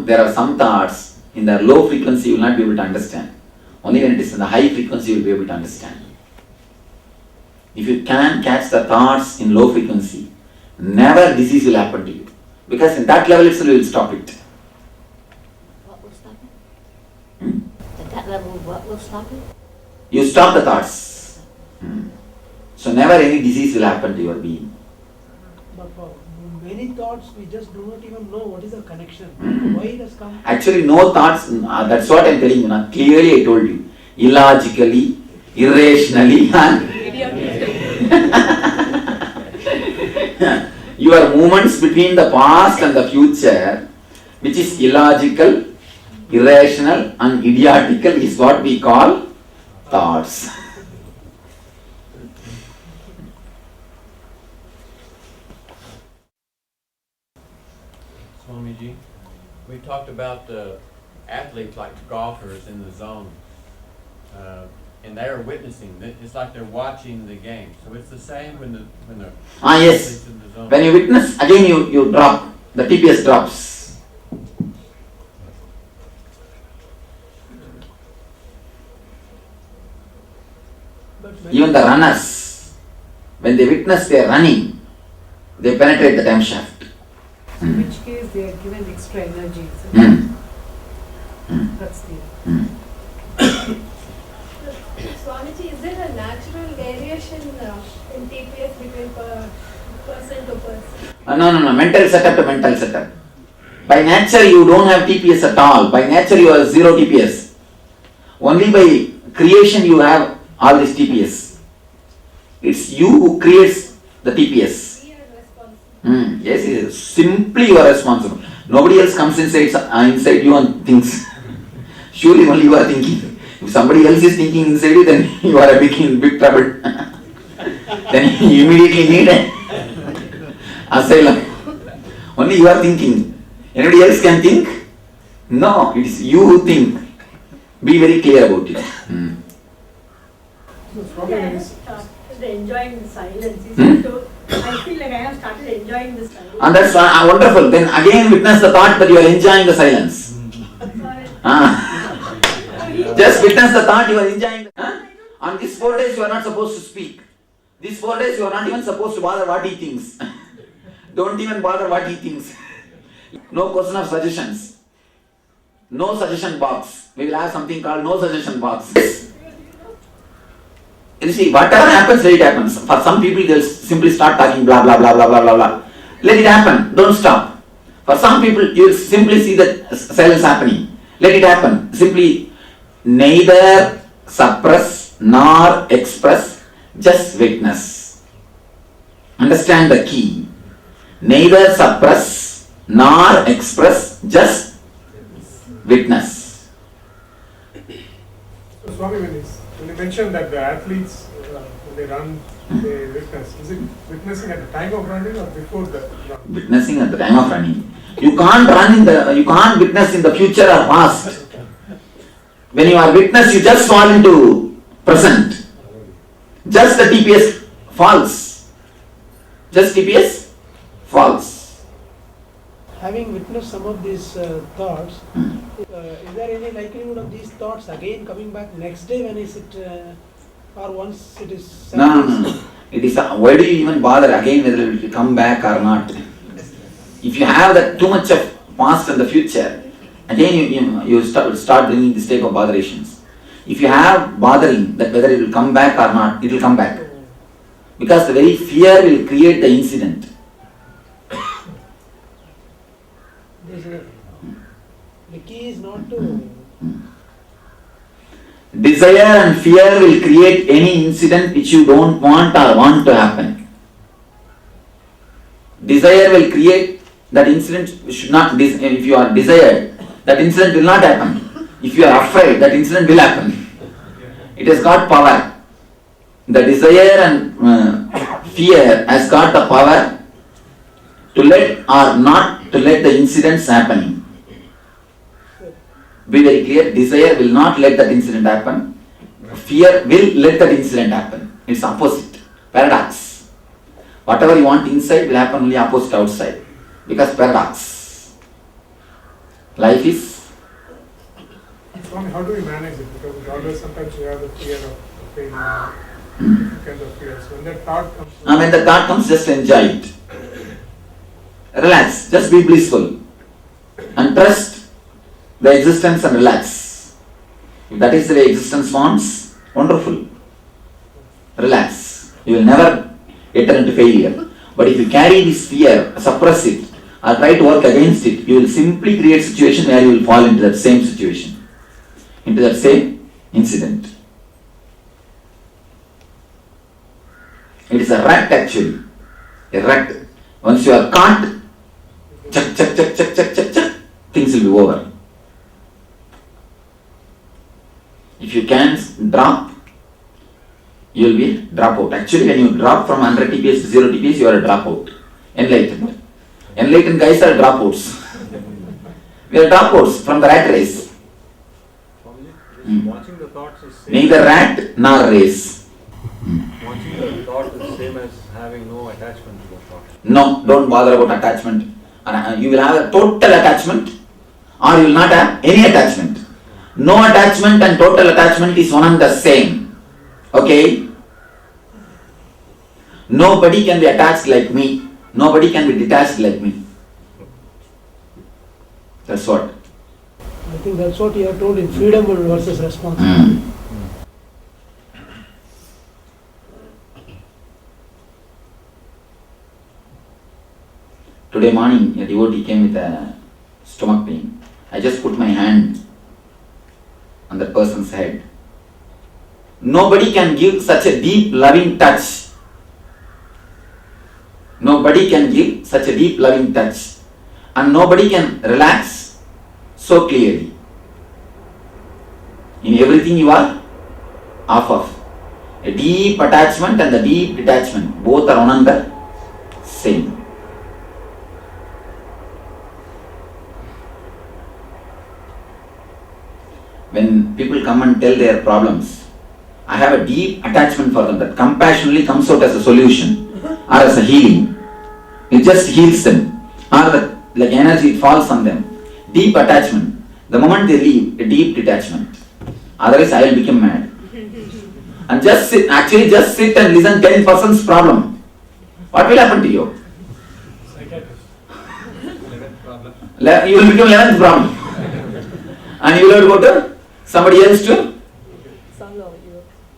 there are some thoughts in the low frequency you will not be able to understand. Only when it is in the high frequency you will be able to understand. If you can catch the thoughts in low frequency, never disease will happen to you. Because in that level itself you will stop it. What will stop it? At that level, what will stop it? You stop the thoughts. So never any disease will happen to your being. But for many thoughts, we just do not even know what is the connection. Why it has come? Actually, no thoughts, that's what I am telling you now. Clearly I told you. Illogically, irrationally, and your movements between the past and the future, which is illogical, irrational and idiotical, is what we call thoughts. Swamiji, we talked about athletes like golfers in the zone, and they're witnessing. It's like they're watching the game. So it's the same when the Yes. athletes in the zone. When you witness, again you drop. The TPS drops. But Even the runners, when they witness they are running, they penetrate the time shaft. In which case they are given extra energy. So that's the. Swamiji, is there a natural variation in TPS between person to person? No. Mental setup to mental setup. By nature you don't have TPS at all. By nature you have zero TPS. Only by creation you have all this TPS. It's you who creates the TPS. Yes, simply you are responsible. Nobody else comes inside you and thinks. Surely only you are thinking. If somebody else is thinking inside you, then you are in big trouble. Then you immediately need asylum. Only you are thinking. Anybody else can think? No, it is you who think. Be very clear about it. I have started enjoying the silence. I feel like I have started enjoying the silence. And that's wonderful. Then again witness the thought that you are enjoying the silence. Just witness the thought you are enjoying. On these 4 days you are not supposed to speak. These 4 days you are not even supposed to bother what he thinks. Don't even bother what he thinks. No question of suggestions. No suggestion box. We will have something called no suggestion box. You see, whatever happens, let it happen. For some people, they'll simply start talking blah blah blah blah blah blah blah. Let it happen. Don't stop. For some people, you will simply see the silence happening. Let it happen. Simply neither suppress nor express, just witness. Understand the key. Neither suppress nor express, just witness. So Swami, when you mentioned that the athletes, when they run, they witness, is it witnessing at the time of running or before the run? Witnessing at the time of running. You can't witness in the future or past. When you are witness, you just fall into present. Just the TPS falls. Just TPS falls. having witnessed some of these thoughts, is there any likelihood of these thoughts again coming back next day when is it, or once it is? No. It is. Why do you even bother again whether it will come back or not? If you have that too much of past and the future, again you start bringing this type of botherations. If you have bothering that whether it will come back or not, it will come back. Because the very fear will create the incident. The key is not to. Desire and fear will create any incident which you don't want or want to happen. Desire will create that incident should not. If you are desired, that incident will not happen. If you are afraid, that incident will happen. It has got power. The desire and fear has got the power to let or not to let the incidents happening. Be very clear, desire will not let that incident happen. Fear will let that incident happen. It's opposite. Paradox. Whatever you want inside will happen only opposite outside. Because paradox. Life is, Swami, how do we manage it? Because it's always sometimes you have the fear of pain, different kinds of fears. When that thought comes, when the thought comes, just enjoy it. Relax, just be blissful. And trust the existence and relax. If that is the way existence wants, wonderful. Relax. You will never enter into failure. But if you carry this fear, suppress it, or try to work against it, you will simply create a situation where you will fall into that same situation, into that same incident. It is a rut actually. A rut. Once you are caught, chuck, things will be over. If you can drop, you will be dropout. Actually, when you drop from 100 TPS to 0 TPS, you are a dropout. Enlightened. Enlightened guys are dropouts. We are dropouts from the rat race. Watching the thoughts is same. Neither rat nor race. Watching the thought is same as having no attachment to the thought. No, don't bother about attachment. You will have a total attachment or you will not have any attachment. No attachment and total attachment is one and the same. Okay? Nobody can be attached like me. Nobody can be detached like me. That's what. I think that's what you have told in freedom versus responsibility. Today morning, a devotee came with a stomach pain. I just put my hand on that person's head. Nobody can give such a deep, loving touch. Nobody can give such a deep, loving touch. And nobody can relax so clearly. In everything you are off of. A deep attachment and the deep detachment, both are one and the same. When people come and tell their problems, I have a deep attachment for them that compassionately comes out as a solution or as a healing. It just heals them. Or like energy, it falls on them. Deep attachment. The moment they leave, a deep detachment. Otherwise I will become mad. And just sit and listen 10 person's problem. What will happen to you? You will become 11th problem. And you will have to go to somebody else to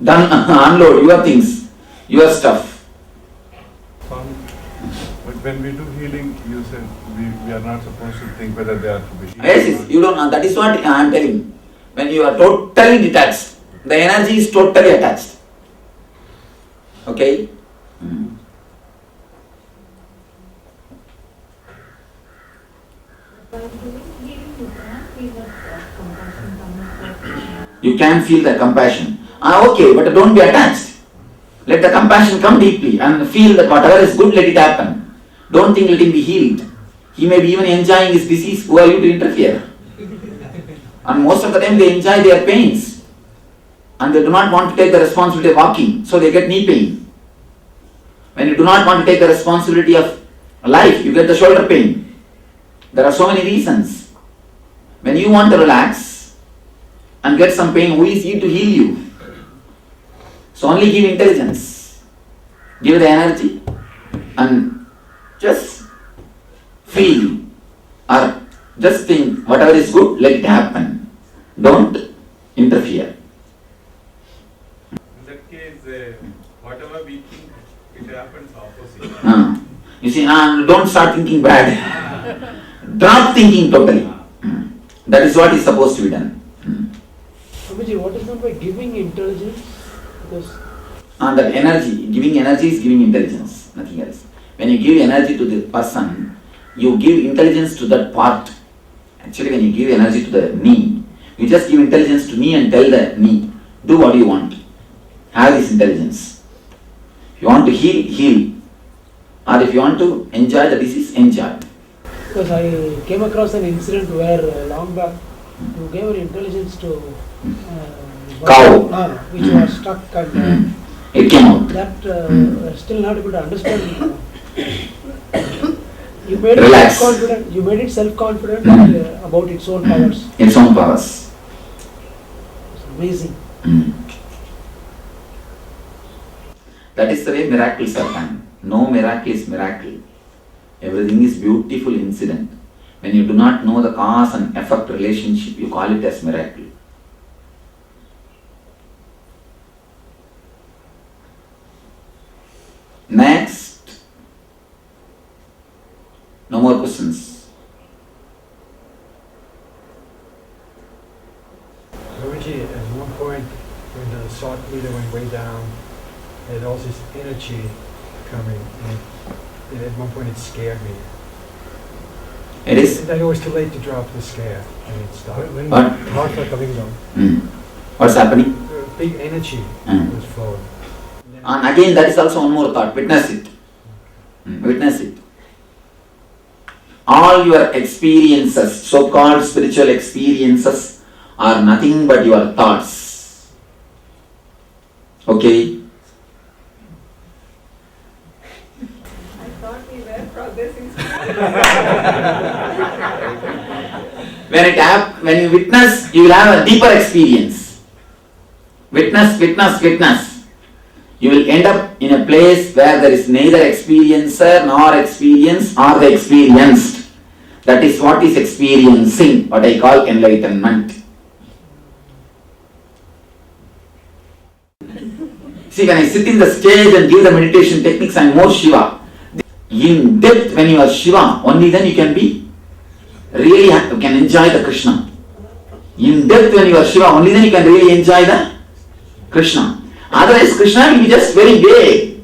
unload your things, your stuff. But when we do healing, you said we are not supposed to think whether they are to be healed. Yes, you don't know. That is what I am telling. When you are totally detached, the energy is totally attached. Okay? You can feel the compassion. Okay, but don't be attached. Let the compassion come deeply and feel that whatever is good, let it happen. Don't think let him be healed. He may be even enjoying his disease. Who are you to interfere? And most of the time they enjoy their pains. And they do not want to take the responsibility of walking. So they get knee pain. When you do not want to take the responsibility of life, you get the shoulder pain. There are so many reasons. When you want to relax and get some pain, who is he to heal you? So only give intelligence. Give the energy and just feel or just think whatever is good, let it happen. Don't interfere. In that case, whatever we think, it happens opposite. You see, don't start thinking bad. Drop thinking totally. That is what is supposed to be done. Swamiji, what is meant by giving intelligence? Because That energy, giving energy is giving intelligence, nothing else. When you give energy to the person, you give intelligence to that part. Actually, when you give energy to the knee, you just give intelligence to knee and tell the knee, do what you want. Have this intelligence. If you want to heal, heal. Or if you want to enjoy the disease, enjoy. because I came across an incident where long back you gave an intelligence to Cow. which was stuck and It came out. that still not able to understand. You made it Relax. self-confident. You made it self-confident about its own powers. Its own powers. It's amazing. Mm. That is the way miracles are done. No miracle is miracle. Everything is beautiful incident. When you do not know the cause and effect relationship, you call it as miracle. Next. No more questions. Guruji, at one point when the salt meter went way down, there had all this energy coming, and at one point it scared me. It is. And I know it's too late to drop the scare, and it stopped. What? Thoughts are coming down. What's happening? Big energy Mm. was flowing. And again, that is also one more thought. Witness it. Witness it. All your experiences, so-called spiritual experiences, are nothing but your thoughts. Okay? I thought we were progressing. When you witness, you will have a deeper experience. Witness, witness, witness. You will end up in a place where there is neither experiencer nor experience or the experienced. That is what is experiencing, what I call enlightenment. See, when I sit in the stage and give the meditation techniques, I am more Shiva. In depth, when you are Shiva, only then you can be really you can enjoy the Krishna. In depth, when you are Shiva, only then you can really enjoy the Krishna. Otherwise, Krishna will be just very vague.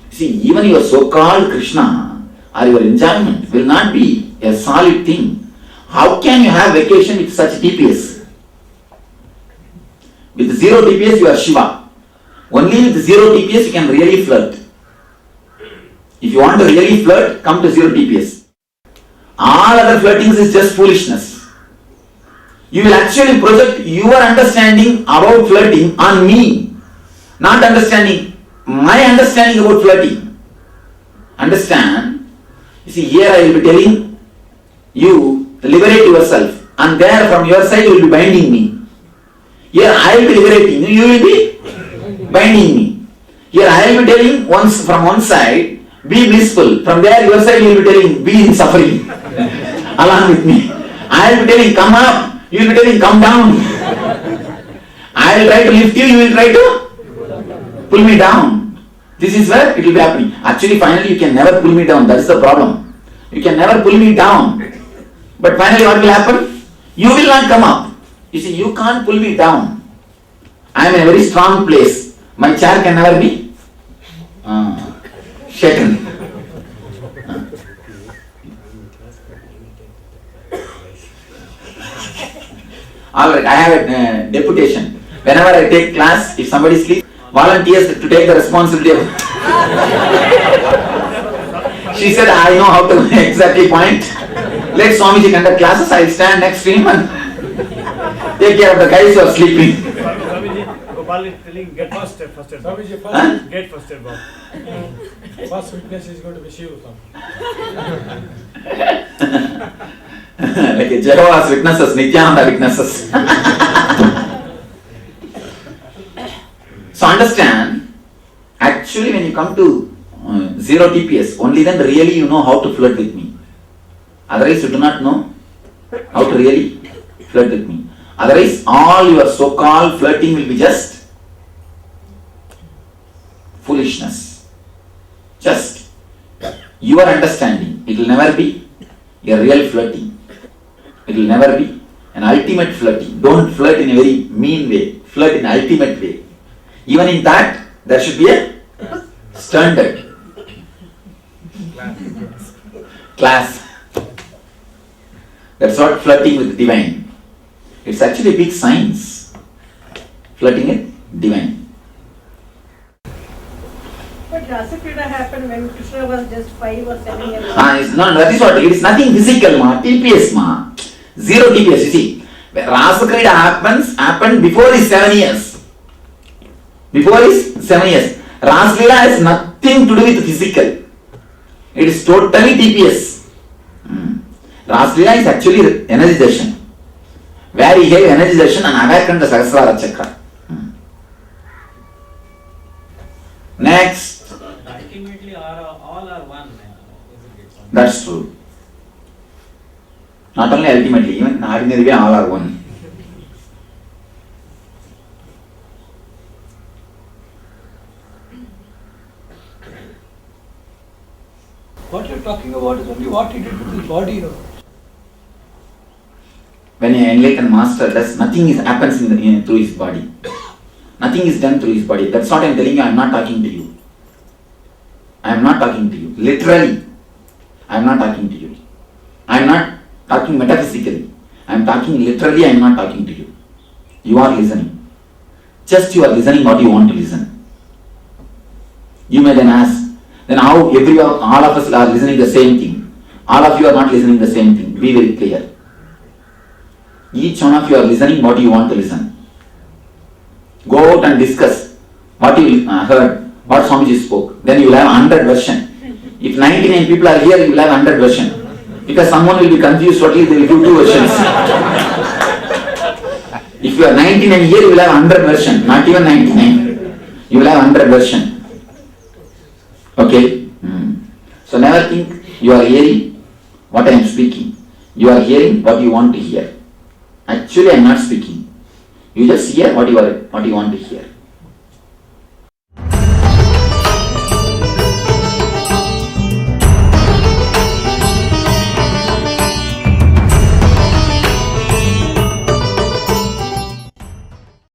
See, even your so-called Krishna or your enjoyment will not be a solid thing. How can you have vacation with such TPS? With zero TPS, you are Shiva. Only with zero TPS, you can really flirt. If you want to really flirt, come to zero TPS. All other flirtings is just foolishness. You will actually project your understanding about flirting on me. Not understanding my understanding about flirting. Understand? You see, here I will be telling you, liberate yourself. And there from your side you will be binding me. Here I will be liberating you, you will be binding me. Here I will be telling once from one side, be blissful. From there your side you will be telling, be in suffering. Along with me. I will be telling, come up. You will be telling, come down. I will try to lift you, you will try to pull me down. This is where it will be happening. Actually, finally, you can never pull me down. That is the problem. You can never pull me down. But finally, what will happen? You will not come up. You see, you can't pull me down. I am in a very strong place. My chair can never be shaken. Alright, I have a deputation. Whenever I take class, if somebody sleeps, volunteers to take the responsibility of She said, I know how to exactly point. Let Swamiji conduct classes, I will stand next to him and take care of the guys who are sleeping. Swamiji, Gopal is telling, get first step, first step. Swamiji, first, Huh? Get first step, Bob. first witness is going to be Shiva. Like a Jehovah's Witnesses, Nityananda Witnesses. So understand, actually when you come to zero TPS, only then really you know how to flirt with me. Otherwise you do not know how to really flirt with me. Otherwise all your so-called flirting will be just foolishness. Just your understanding. It will never be a real flirting. It will never be an ultimate flirting. Don't flirt in a very mean way. Flirt in an ultimate way. Even in that, there should be a standard. Class. That's what flirting with divine. It's actually a big science. Flirting with divine. But Rasa Krida happened when Krishna was just 5 or 7 years old. No, that is what. It is nothing physical, ma. TPS, ma. Zero TPS. You see, Rasa Krida happened before his 7 years. Before his 7 years. Rasa Krida has nothing to do with physical. It is totally TPS. Raslila is actually energy darshan. Where he gave energy darshan and awakened the Sahasrara chakra. Next. Ultimately, all are one, isn't it? That's true. Not only ultimately, even in ordinary way, all are one. What you're talking about is only what he did with his body. When an enlightened master does, nothing happens through his body. Nothing is done through his body. That's what I am telling you. I am not talking to you. I am not talking to you. Literally, I am not talking to you. I am not talking metaphysically. I am talking literally. I am not talking to you. You are listening. Just you are listening what you want to listen. You may then ask, then how all of us are listening the same thing? All of you are not listening the same thing. Be very clear. Each one of you are listening what you want to listen. Go out and discuss what you heard, what Swamiji spoke. Then you will have 100 version. If 99 people are here, you will have 100 version. Because someone will be confused, what is they will do 2 versions. If you are 99 here, you will have 100 version, not even 99. You will have 100 version. Okay? So never think you are hearing what I am speaking. You are hearing what you want to hear. Actually, I am not speaking. You just hear what you want to hear.